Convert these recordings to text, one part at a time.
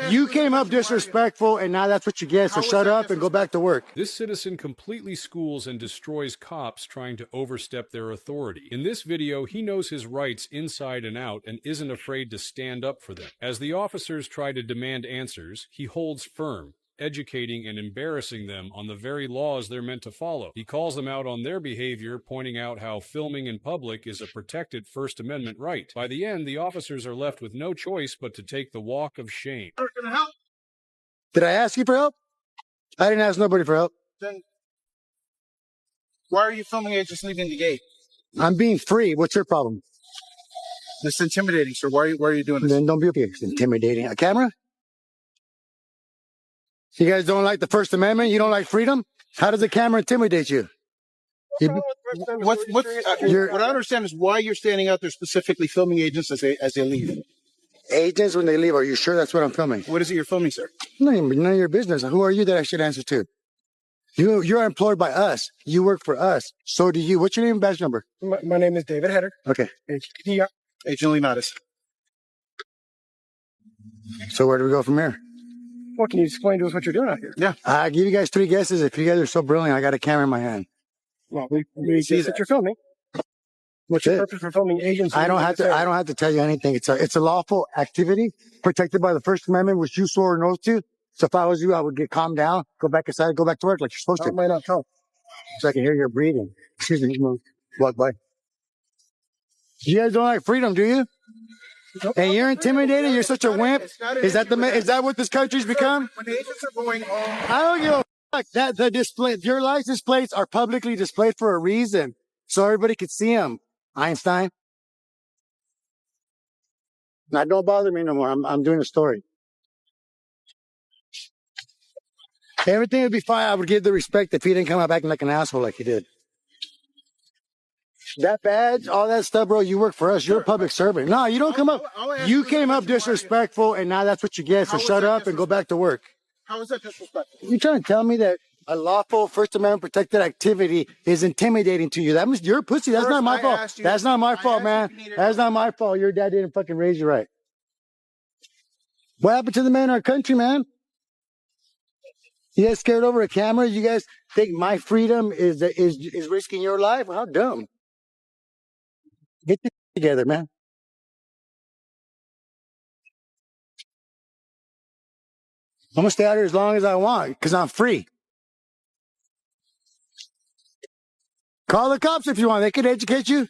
You came up disrespectful, and now that's what you get, so shut up and go back to work. This citizen completely schools and destroys cops trying to overstep their authority. In this video, he knows his rights inside and out and isn't afraid to stand up for them. As the officers try to demand answers, he holds firm, educating and embarrassing them on the very laws they're meant to follow. He calls them out on their behavior, pointing out how filming in public is a protected First Amendment right. By the end, the officers are left with no choice but to take the walk of shame. Did I ask you for help? I didn't ask nobody for help. Then why are you filming it just leaving the gate? I'm being free. What's your problem? It's intimidating, sir. Why are you doing this? Then don't be okay. It's intimidating. A camera? You guys don't like the First Amendment? You don't like freedom? How does the camera intimidate you? What I understand is why you're standing out there specifically filming agents as they leave. Agents when they leave, are you sure that's what I'm filming? What is it you're filming, sir? None of your business. Who are you that I should answer to? You're employed by us. You work for us. So do you. What's your name and badge number? My name is David Hedder. Okay. Agent Leonatus. So where do we go from here? Well, can you explain to us what you're doing out here? Yeah. I give you guys 3 guesses. If you guys are so brilliant, I got a camera in my hand. Well, we see that you're filming. What's your purpose for filming agents? I don't have to tell you anything. It's a lawful activity protected by the First Amendment, which you swore an oath to. So if I was you, I would get calmed down, go back inside, go back to work like you're supposed to. Why not talk? So I can hear your breathing. Excuse me. Walk by. You guys don't like freedom, do you? Nope. And you're intimidated. You're such a wimp. Is that what this country's become? When the agents are going home, I don't give a fuck. That the display, your license plates are publicly displayed for a reason, so everybody could see them. Einstein. Now don't bother me no more. I'm doing a story. Everything would be fine. I would give the respect if he didn't come out acting like an asshole like he did. That badge, all that stuff, bro, you work for us. You're a public servant. No, you don't come up. You came up disrespectful, and now that's what you get. So shut up and go back to work. how is that disrespectful? You trying to tell me that a lawful First Amendment protected activity is intimidating to you? That means you're a pussy. That's not my fault. That's not my fault, man. That's not my fault. Your dad didn't fucking raise you right. What happened to the man in our country, man? You guys scared over a camera? You guys think my freedom is risking your life? How dumb. Get your together, man. I'm going to stay out here as long as I want because I'm free. Call the cops if you want. They could educate you.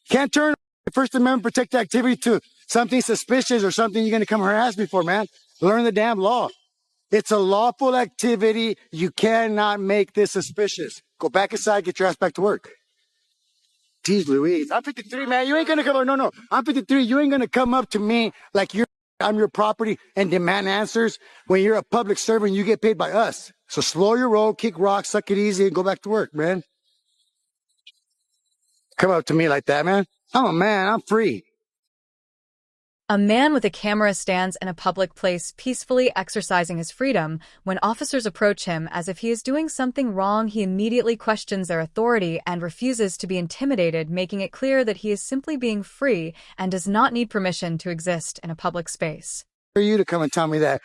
Can't turn the First Amendment protected activity to something suspicious or something you're going to come harass me for, man. Learn the damn law. It's a lawful activity. You cannot make this suspicious. Go back inside, get your ass back to work. Jeez Louise. I'm 53, man. You ain't going to come. No. I'm 53. You ain't going to come up to me like I'm your property and demand answers. When you're a public servant, you get paid by us. So slow your roll, kick rocks, suck it easy, and go back to work, man. Come up to me like that, man. I'm a man. I'm free. A man with a camera stands in a public place peacefully exercising his freedom. When officers approach him as if he is doing something wrong, he immediately questions their authority and refuses to be intimidated, making it clear that he is simply being free and does not need permission to exist in a public space. For you to come and tell me that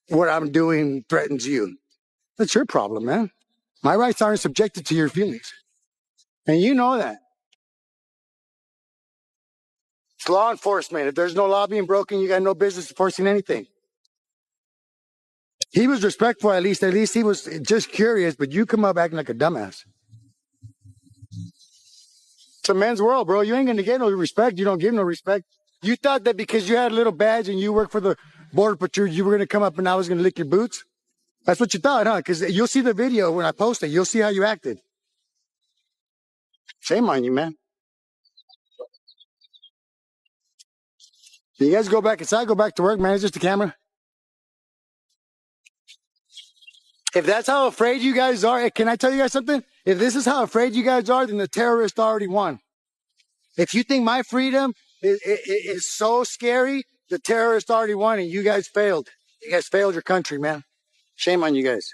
what I'm doing threatens you, that's your problem, man. My rights aren't subjected to your feelings. And you know that. It's law enforcement. If there's no law being broken, you got no business enforcing anything. He was respectful, at least he was just curious, but you come up acting like a dumbass. It's a men's world, bro. You ain't going to get no respect. You don't give no respect. You thought that because you had a little badge and you work for the border patrol, you were going to come up and I was going to lick your boots? That's what you thought, huh? Because you'll see the video when I post it. You'll see how you acted. Shame on you, man. You guys go back inside, go back to work, man. It's just a camera. If that's how afraid you guys are, can I tell you guys something? If this is how afraid you guys are, then the terrorist already won. If you think my freedom is so scary, the terrorist already won and you guys failed. You guys failed your country, man. Shame on you guys.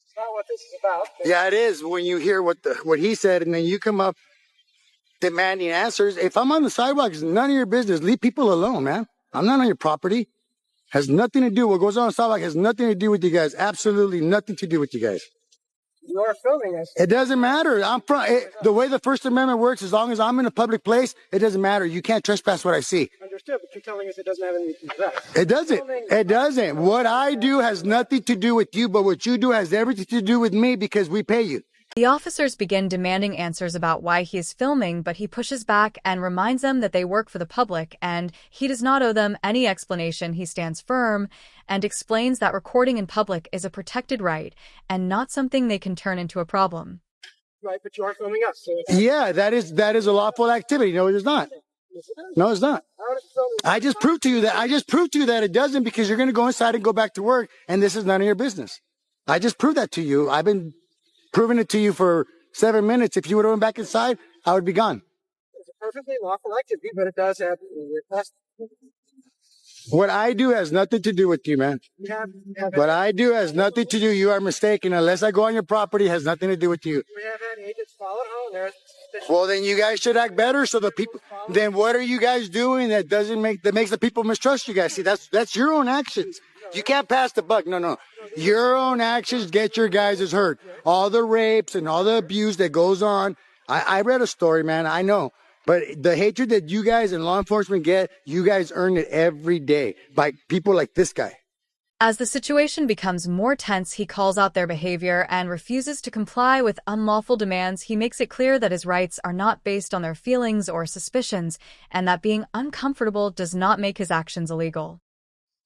It's not what this is about. Yeah, it is when you hear what he said and then you come up demanding answers. If I'm on the sidewalk, it's none of your business. Leave people alone, man. I'm not on your property. Has nothing to do. What goes on in South has nothing to do with you guys. Absolutely nothing to do with you guys. You are filming us. It doesn't matter. The way the First Amendment works, as long as I'm in a public place, it doesn't matter. You can't trespass what I see. Understood, but you're telling us it doesn't have anything to do with that. It doesn't. It doesn't. What I do has nothing to do with you, but what you do has everything to do with me because we pay you. The officers begin demanding answers about why he is filming, but he pushes back and reminds them that they work for the public and he does not owe them any explanation. He stands firm and explains that recording in public is a protected right and not something they can turn into a problem. Right, but you are filming us. So Yeah, that is a lawful activity. No, it is not. No, it's not. I just proved to you that it doesn't because you're going to go inside and go back to work and this is none of your business. I just proved that to you. I've been proving it to you for 7 minutes. If you would have went back inside, I would be gone. it's a perfectly lawful activity, but it does have What I do has nothing to do with you, man. What I do has nothing to do. You are mistaken. Unless I go on your property, it has nothing to do with you. We have had agents follow home. There's Well, then you guys should act better so the people, then what are you guys doing that makes the people mistrust you guys? See, that's your own actions. You can't pass the buck. No. Your own actions get your guys hurt. All the rapes and all the abuse that goes on. I read a story, man. I know. But the hatred that you guys and law enforcement get, you guys earn it every day by people like this guy. As the situation becomes more tense, he calls out their behavior and refuses to comply with unlawful demands. He makes it clear that his rights are not based on their feelings or suspicions, and that being uncomfortable does not make his actions illegal.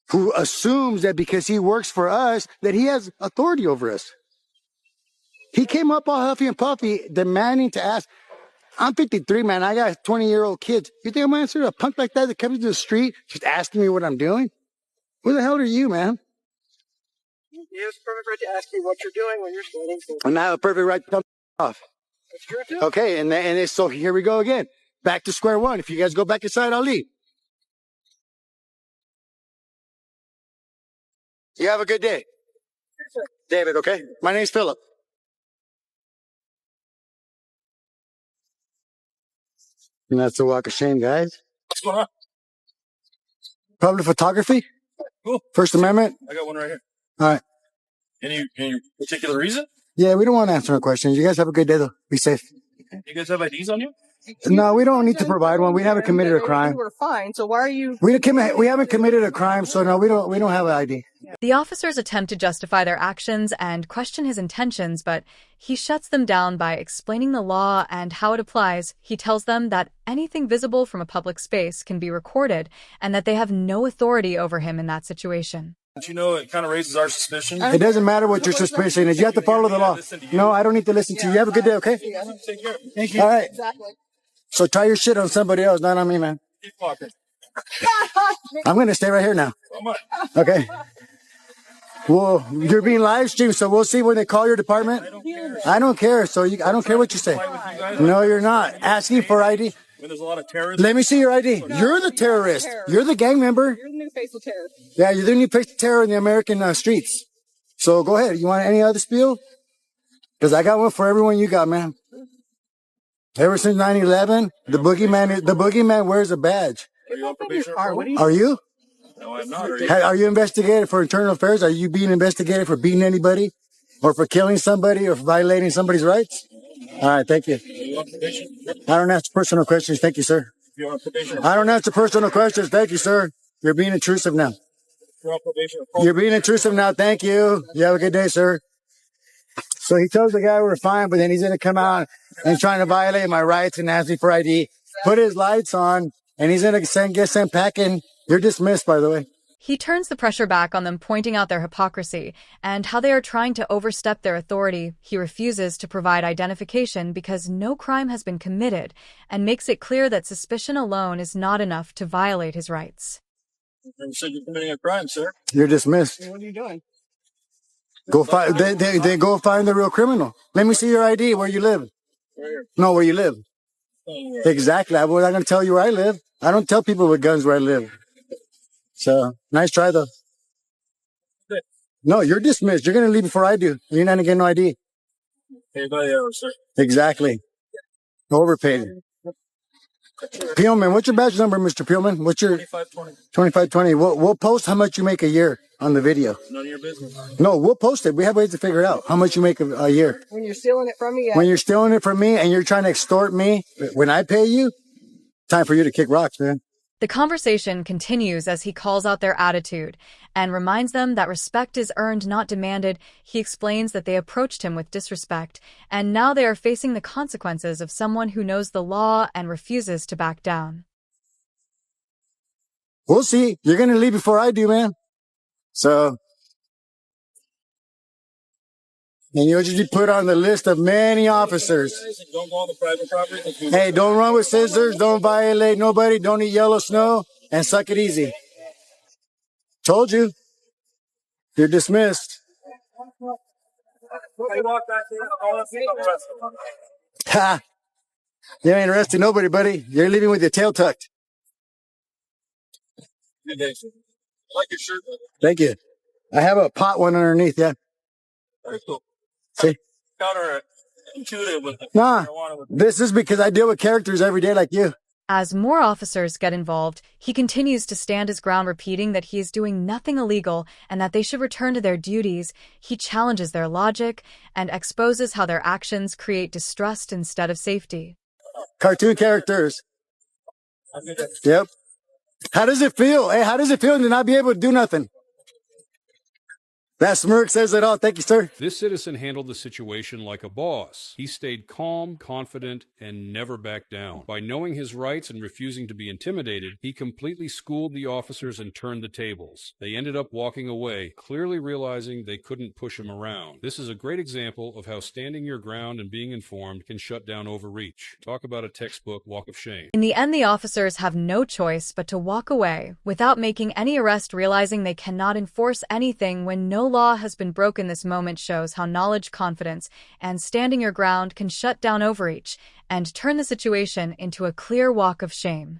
Who assumes that because he works for us, that he has authority over us. He came up all huffy and puffy, demanding to ask. I'm 53, man. I got 20-year-old kids. You think I'm going to answer a punk like that comes to the street just asking me what I'm doing? Who the hell are you, man? he has a perfect right to ask you what you're doing when you're standing. So And I have a perfect right to come off. that's true too. Okay, so here we go again. Back to square one. If you guys go back inside, I'll leave. You have a good day. David, okay? My name's Philip. And that's a walk of shame, guys. What's going on? Public photography? Cool. First Amendment? I got one right here. All right. Any particular reason? Yeah, we don't want to answer no questions. You guys have a good day, though. Be safe. You guys have IDs on you? No, we don't need to provide one. We haven't committed a crime. We're fine. So why are you? We haven't committed a crime, so no, we don't have an ID. The officers attempt to justify their actions and question his intentions, but he shuts them down by explaining the law and how it applies. He tells them that anything visible from a public space can be recorded and that they have no authority over him in that situation. Don't you know it kind of raises our suspicion? It doesn't matter what your suspicion is. You have to follow the law. No, I don't need to listen to you. You have a good day, okay? Take care. Thank you. All right. Exactly. So try your shit on somebody else, not on me, man. Keep walking. I'm going to stay right here now. Come on. Okay. Well, you're being live streamed, so we'll see when they call your department. I don't care. So I don't care what you say. No, you're not. Asking for ID. When there's a lot of terrorism. Let me see your ID. You're the terrorist. You're the gang member. You're the new face of terror. Yeah, you're the new face of terror in the American streets. So go ahead. You want any other spiel? Because I got one for everyone you got, man. Ever since 9/11, the boogeyman wears a badge. Are you on probation? Are you? No, I'm not. Are you investigated for internal affairs? Are you being investigated for beating anybody? Or for killing somebody or for violating somebody's rights? All right, thank you. Are you on probation? I don't answer personal questions. Thank you, sir. You're on probation. I don't answer personal questions. Thank you, sir. You're being intrusive now. You're on probation. You're being intrusive now. Thank you. You have a good day, sir. So he tells the guy we're fine, but then he's going to come out and trying to violate my rights and ask me for ID, put his lights on, and he's going to get sent packing. You're dismissed, by the way. He turns the pressure back on them, pointing out their hypocrisy and how they are trying to overstep their authority. He refuses to provide identification because no crime has been committed and makes it clear that suspicion alone is not enough to violate his rights. You said you're committing a crime, sir. You're dismissed. What are you doing? Go find. They go find the real criminal. Let me see your ID. Where you live? No, where you live. Exactly. I'm not going to tell you where I live. I don't tell people with guns where I live. So nice try though. No, you're dismissed. You're going to leave before I do. You're not going to get no ID. Hey, by the hour, sir. Exactly. Overpaid. Peelman, what's your badge number, Mr. Peelman? What's your 2520. 2520? We'll post how much you make a year on the video. None of your business. No, we'll post it. We have ways to figure it out how much you make a year. When you're stealing it from me, When you're stealing it from me and you're trying to extort me when I pay you, time for you to kick rocks, man. The conversation continues as he calls out their attitude and reminds them that respect is earned, not demanded. He explains that they approached him with disrespect, and now they are facing the consequences of someone who knows the law and refuses to back down. We'll see. You're going to leave before I do, man. So, and you'll just be put on the list of many officers. Don't go on the private property. Hey, don't run with scissors. Don't violate nobody. Don't eat yellow snow. And suck it easy. Told you. You're dismissed. Ha! You ain't arresting nobody, buddy. You're leaving with your tail tucked. Good day, sir. I like your shirt. Thank you. I have a pot one underneath, yeah. Very cool. See? Counterintuitive with the Nah, marijuana with this is because I deal with characters every day like you. As more officers get involved, he continues to stand his ground, repeating that he is doing nothing illegal and that they should return to their duties. He challenges their logic and exposes how their actions create distrust instead of safety. Cartoon characters. I'm good at Yep. How does it feel? Hey, how does it feel to not be able to do nothing? That smirk says it all. Thank you, sir. This citizen handled the situation like a boss. He stayed calm, confident, and never backed down. By knowing his rights and refusing to be intimidated, he completely schooled the officers and turned the tables. They ended up walking away, clearly realizing they couldn't push him around. This is a great example of how standing your ground and being informed can shut down overreach. Talk about a textbook walk of shame. In the end, the officers have no choice but to walk away without making any arrest, realizing they cannot enforce anything when no law has been broken. This moment shows how knowledge, confidence, and standing your ground can shut down overreach and turn the situation into a clear walk of shame.